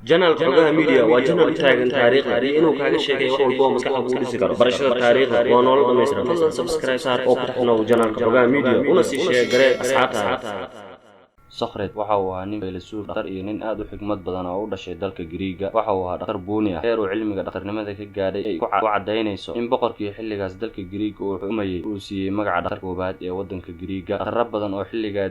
جنال xogaha media waa janal taagan taariikhda inuu kaaga sheekeeyo wax walba oo maskaxda kugu dhisi karo barashada taariikhda waa nolol dhameystiran fadlan subscribe saar oo ku taxnow janalka xogaha media una sii sheeg garee asxaabtaada Socrates waxa uu ahaa nin filosof dhaqtar iyo nin aad u xigmad badan oo u dhashay dalka Greega waxa uu ahaa dhaqtar buuni ah heer uu cilmiga dhaqtarnimada ka gaadhay ay ku cadeynayso in boqorkii xilligaas dalka Greega uu xukumayay uu siiyay magaca dhaqtar koobaad ee wadanka Greega dhaqtar badan oo xilliga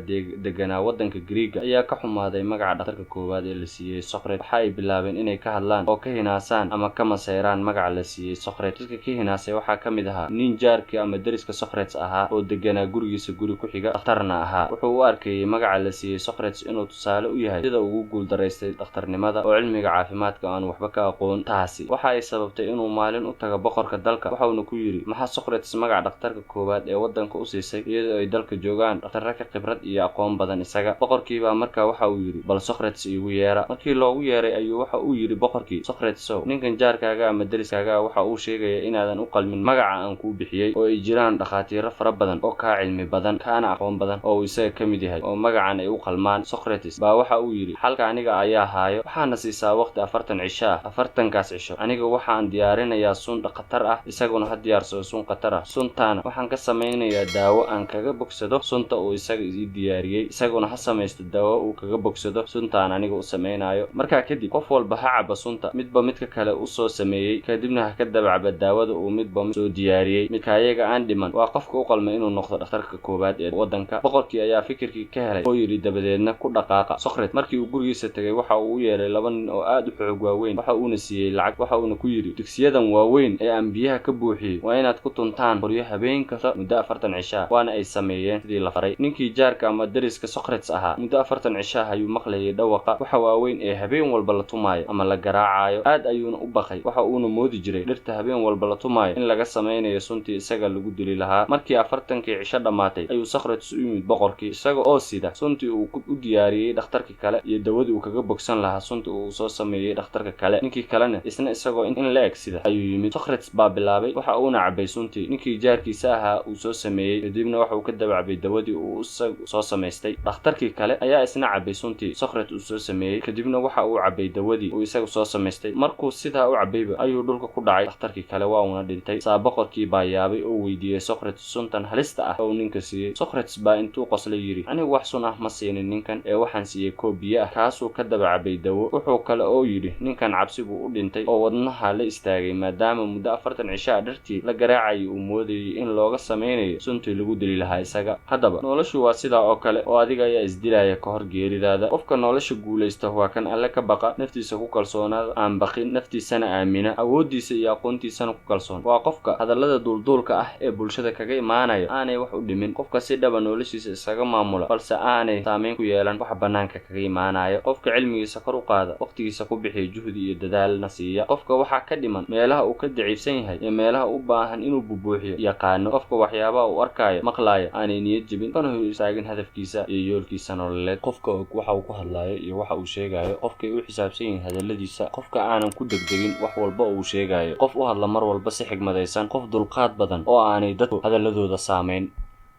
deganaa wadanka Greega ayaa ka xumaaday magaca dhaqtarka koobaad ee la siiyay Socrates waxa ay bilaabeen inay ka hadlaan oo ka hinaasaan ama ka maseeraan magaca la siiyay Socrates dadka ka hinaasay waxa kamid ahaa nin jaarkii ama dariska Socrates ahaa oo deganaa gurigiisa guri ku xiga dhaqtarna ahaa wuxuu u arkay magaca la siiyay Socrates inuu tusaale u yahay sida uu guul dareystay dhaqtarnimada oo cilmiga caafimaadka aan waxba ka aqoon taasi waxa ay sababtay inuu maalin u tago boqorka dalka waxa uu ku yiri maxaa Socrates magaca dhaqtarka koobaad ee wadanka u siisay iyadoo ay dalka joogaan dhaqtar ka khibrad iyo aqoon badan isaga boqorkii baa markaa waxa uu yiri bal Socrates igu yeera markii loogu yeeray ayuu waxa uu yiri boqorkii Socrates ninkan jaarkaaga ama dariskaaga waxa uu sheegay inaadan u qalmin magaca aan ku bixiyay oo ay jiraan dhaqaatiir fara badan oo ka cilmi badan kana aqoon badan oo isaga kamid yahay oo magacan ay u qalmaan Socrates baa waxa uu yiri halka aniga ayaa haayo waxaana siisaa waqti 40 cisho 40kaas cisho aniga waxaan diyaarinayaa sun dhaqtar ah isaguna had diyaarsado sun qatar ah suntaana waxaan ka sameeynayaa daawo aan kaga bogsado sunta uu isaga diyaariyay isaguna ha sameeysto daawo uu kaga bogsado suntaan aniga u sameeynayo marka kadib qof walba ha caba sunta midba midka kale u soo sameeyay kadibna ha ka dabacba daawada uu midba soo diyaariyay midka ayaga aan dhiman waa qofka u qalmay inuu noqdo dhaqtarka koobaad ee wadanka boqorkii ayaa fikirkii ka helay oo yiri dabadeedna ku dhaqaaqa Socrates markii uu gurigiisa tagay waxa uu yeeray laba nin oo aad u xoog waaweyn waxa uu siiyay lacag waxa uu ku yiri digsiyadan waaweyn ee aan biyaha ka buuxiyay waa inaad ku tuntaan qoryo habeen kasta muddo 40 cisho waana ay sameeyeen sidii la faray ninkii jaarka ama dariska Socrates ahaa muddo 40 cisho ayuu maqlayay dhawaqa waxa waaweyn ee habeen walba la tumaayo ama la garaacayo aad ayuuna u baqay waxa uu moodi jiray dhirta habeen walba la tumaayo in laga sameeyo suntii isaga lagu dili lahaa markii 40kii cisho dhamaatay ayuu Socrates u yimid boqorkii isaga oo sida suntii uu u diyaariyay dhaqtarka kale iyo dawadii uu kaga bogsan lahaa sunta uu soo sameeyay dhaqtarka kale ninkii kalena isna isagoo in la eegsida ayuu yimid Socrates baa bilaabay waxa uu cabay suntii ninkii jaarkiisa ahaa uu soo sameeyay kadibna waxa uu ka dabacbay dawadii uu soo sameystay dhaqtarkii kale ayaa isna cabay suntii Socrates uu soo sameeyay kadibna waxa uu cabay dawadii uu isaga soo sameystay markuu sidaa u cabayba ayuu dhulka ku dhacay dhaqtarkii kale waa uu dhintay boqorkii baa yaabay oo weydiiyay Socrates suntan halista ah oo ninka siiyay Socrates baa intuu qoslay yiri anigu wax sun ah ma siinin ninkan ee waxaan siiyay koobiya kaasoo ka dabacbay dawo wuxuu kale oo yiri ninkan cabsi buu u dhintay oo wadnaha la istaagay maadaama muddo 40 cisho dhartii la garaacay uu moodayay in looga sameeyo suntii lagu dili lahaa isaga hadaba noloshu waa sida oo kale oo adiga ayaa isdilaya ka hor geeridaada qofka nolosha guuleysta waa kan alle ka baqa naftiisa ku kalsoonaada aan baqin naftiisana aamina awoodiisa iyo aqoontiisana ku kalsoon waa qofka hadallada duulduulka ah ee bulshada kaga imaanaya aanay wax u dhimin qofka si dhaba noloshiisa isaga maamula balse aanay saameyn ku yeelan wax banaanka kaga imaanaya qofka cilmigiisa kor u qaada waqtigiisa ku bixiyo juhdi iyo dadaalna siiya qofka waxa ka dhiman meelaha uu ka daciifsan yahay iyo meelaha u baahan inuu bubuuxiyo yaqaano qofka waxyaabaha uu arkayo maqlaayo aanay niyad jabin kana istaagin hadafkiisa iyo yoolkiisa nololeed qofka waxa uu ku hadlayo iyo waxa uu sheegayo qofka uu xisaabsan yahay hadaladiisa qofka aanan ku degdegin wax walba uu sheegayo qof u hadla mar walba si xigmadaysan qof dulqaad badan oo aanay dadku hadaladooda saameyn